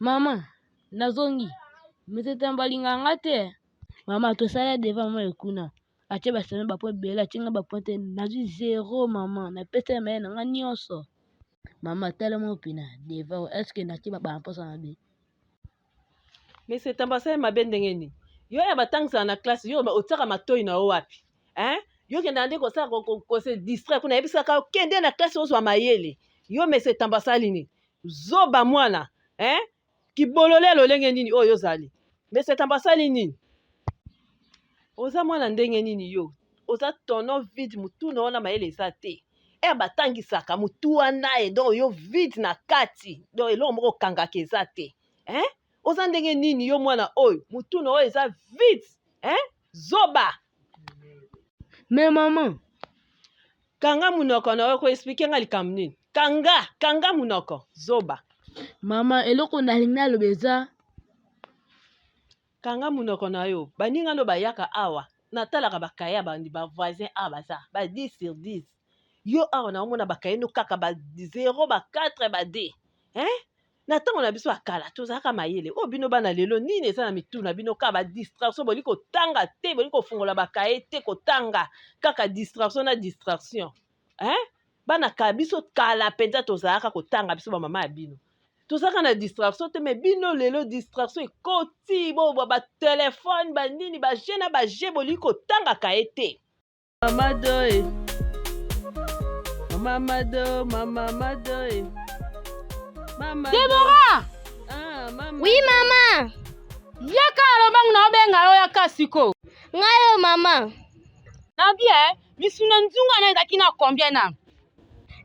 Mama, nazongi. Mtetamba ngate. Mama, to sala devant moi ekuna. Ache baseme bapo bela, chinga bapointe nazu zéro mama. Na pete me na nyonso. Mama, tellement opina devant. Est-ce que na tiba ba mposa na be? Mais c'est tambasa mabe ndenge nini? Yo ya batangisa na classe yo otaka matoi na wapi? Hein? Yo kenda ndeko sa ko se distraire kuna yebisaka kende na classe ozo mayele. Yo mais c'est tambasa lini? Zoba mwana, hein? Kibolole lolenge nini oyo zali. Mais c'est tambasa lini? Oza mwana ndenge nini yo? Oza tono vide mutu na ona mayele eza te. E batangisaka mutu wana e donc yo vide na kati. Donc elo moko kangaka eza te. Hein? Oza ndenge nini yo mwana oyo mutu na oyo eza vide, hein? Zoba. Mais maman, Kanga munoko na oyo ko expliquer nga likambo nini? Kanga munoko, zoba. Mama, eloko na lingna lobeza. Kanga munoko na yo, baninga no bayaka awa. Natalaka bakaya bandi ba voisin awa za, ba 10 sur 10. Yo awa na omona bakaya no kaka ba 0 ba 4 ba D. Hein? Na tango na biso akala tozaka mayele. O bino bana lelo nini eza na mitu na bino ka ba distraction boli ko tanga te, boli ko fungola bakaya te ko tanga kaka distraction na distraction. Hein? Bana ka biso kala penza tozaka ko tanga biso ba mama ya bino. Tozaka na distraction te, mais bino lelo distraction ekoti bo ba téléphone ba nini ba jena ba jeboli ko tanga ka ete. Mama doe. Mama do, mama doe. Mama Deborah! Ah, mama. Oui, maman. Yaka alobang na obenga yo yaka siko. Ngayo, maman. Na bien, misuna nzunga na ezaki na combien na?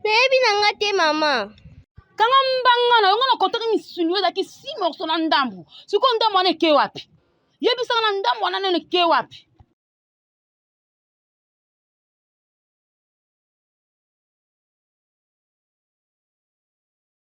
Nayebi na nga te, maman. Kanga mbanga na yonga na kotaki misuni ezaki 6 morceaux na ndambu. Siko ndambu wana eke wapi? Yebisaka na ndambu wana nene eke wapi?